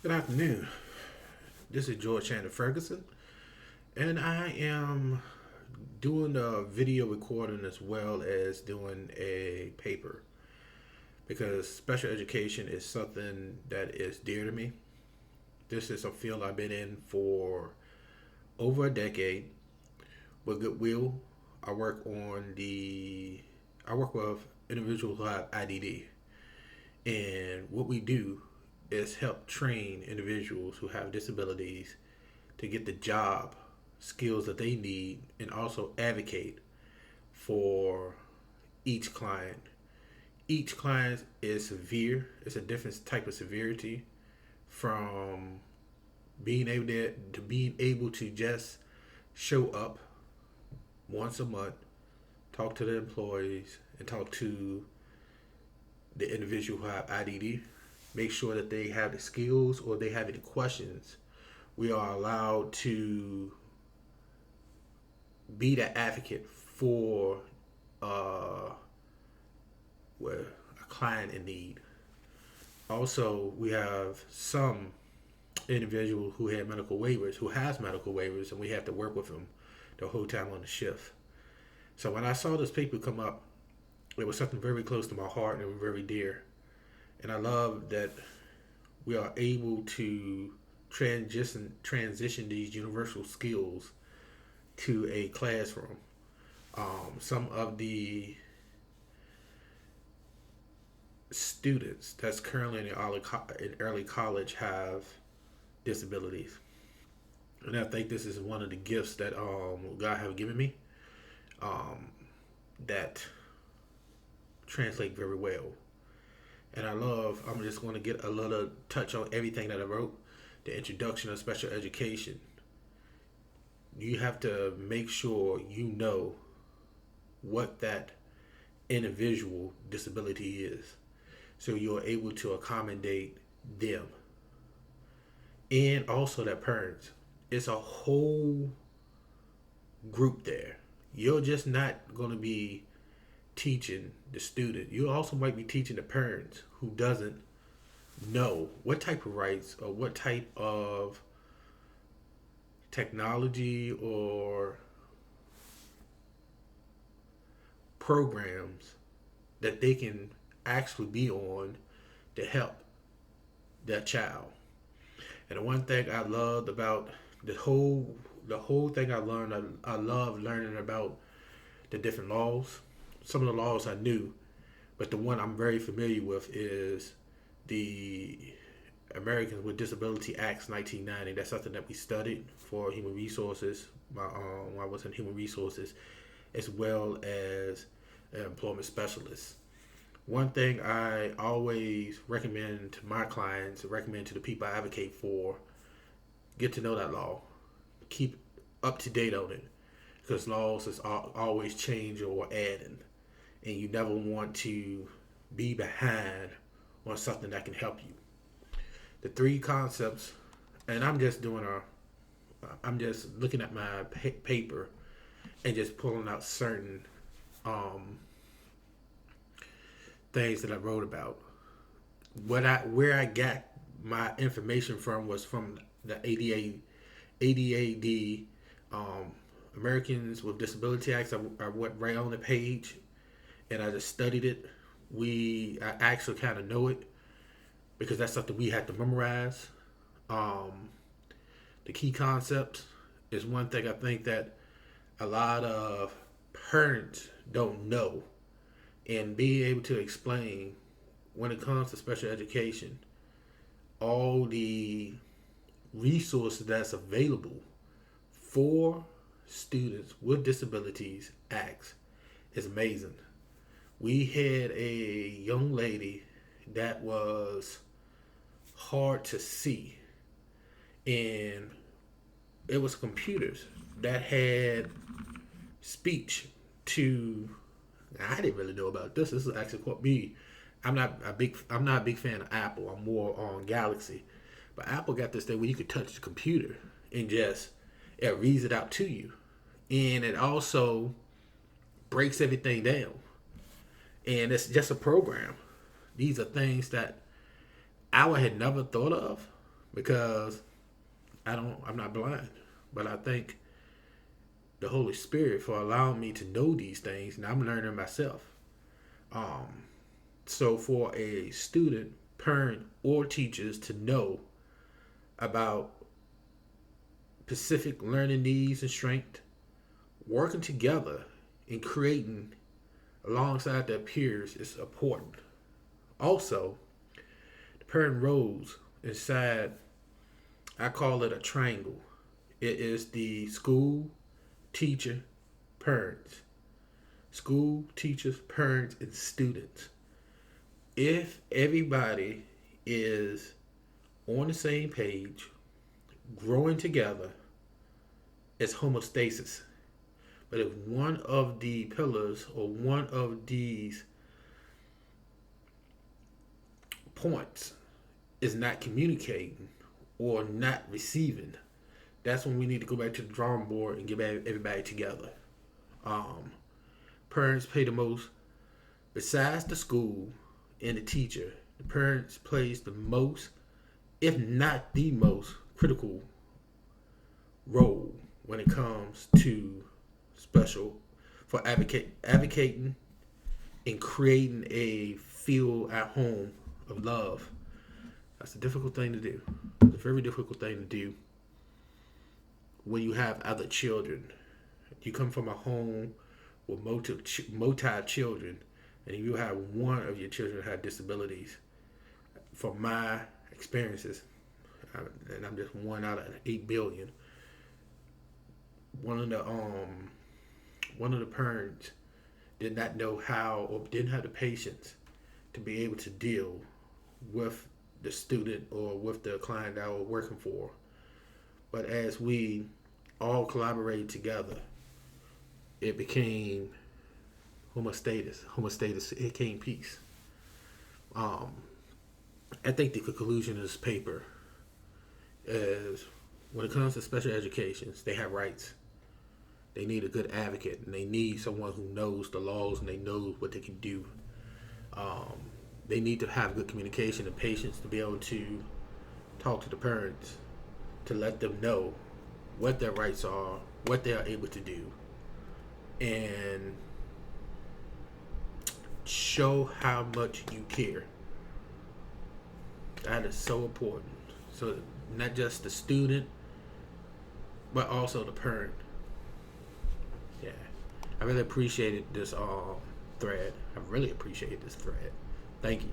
Good afternoon. This is George Chandler Ferguson, and I am doing a video recording as well as doing a paper because special education is something that is dear to me. This is a field I've been in for over a decade. With Goodwill, I work on the I work with individuals who have IDD, and what we do is help train individuals who have disabilities to get the job skills that they need and also advocate for each client. Each client is severe. It's a different type of severity from being able to just show up once a month, talk to the employees, and talk to the individual who have IDD. Make sure that they have the skills or they have any questions. We are allowed to be the advocate for uh, well, a client in need. Also, we have some individual who had medical waivers, who has medical waivers, and we have to work with them the whole time on the shift. So when I saw this paper come up, it was something very close to my heart and very dear. And I love that we are able to transition these universal skills to a classroom. Some of the students that's currently in early college have disabilities, and I think this is one of the gifts that God have given me um, that translate very well. And I'm just going to get a little touch on everything that I wrote. The introduction of special education. You have to make sure you know what that individual disability is so you're able to accommodate them and also their parents. It's a whole group there. You're just not going to be teaching the student. You also might be teaching the parents who doesn't know what type of rights or what type of technology or programs that they can actually be on to help that child. And the one thing I loved about the whole thing I learned, I love learning about the different laws. Some of the laws I knew, but the one I'm very familiar with is the Americans with Disability Acts 1990. That's something that we studied for human resources when I was in human resources, as well as an employment specialist. One thing I always recommend to my clients, recommend to the people I advocate for, get to know that law. Keep up to date on it because laws is always changing or adding, and you never want to be behind on something that can help you. The three concepts, and I'm just looking at my paper and just pulling out certain um, things that I wrote about. Where I got my information from was from the ADAD, um, Americans with Disability Acts. I went right on the page and I just studied it. I actually kind of know it because that's something we had to memorize. Um, the key concepts is one thing I think that a lot of parents don't know, and being able to explain when it comes to special education all the resources that's available for students with disabilities acts is amazing. We had a young lady that was hard to see, and it was computers that had speech to. I didn't really know about this. This is actually quite me. I'm not a big fan of Apple. I'm more on Galaxy. But Apple got this thing where you could touch the computer and just it reads it out to you. And it also breaks everything down. And it's just a program. These are things that I had never thought of. because I'm not blind, but I thank the Holy Spirit for allowing me to know these things, and I'm learning myself. Um, so for a student, parent, or teachers to know about specific learning needs and strength, working together and creating alongside their peers is important. Also, the parent roles inside, I call it a triangle. It is the school, teacher, parents. School, teachers, parents, and students. If everybody is on the same page, growing together, it's homeostasis. But if one of the pillars or one of these points is not communicating or not receiving, that's when we need to go back to the drawing board and get everybody together. Um, Parents pay the most, besides the school and the teacher. The parents plays the most, if not the most, critical role when it comes to special for advocating and creating a feel at home of love. That's a difficult thing to do. It's a very difficult thing to do when you have other children. You come from a home with multi children, and you have one of your children have disabilities. From my experiences, and I'm just one out of 8 billion. One of the parents did not know how or didn't have the patience to be able to deal with the student or with the client that I was working for. But as we all collaborated together, it became homostasis. Homostasis, it became peace. I think the conclusion of this paper is when it comes to special educations, they have rights. They need a good advocate, and they need someone who knows the laws and they know what they can do. They need to have good communication and patience to be able to talk to the parents, to let them know what their rights are, what they are able to do, and show how much you care. That is so important. So not just the student, but also the parent. Yeah, I really appreciated this thread. I really appreciated this thread. Thank you.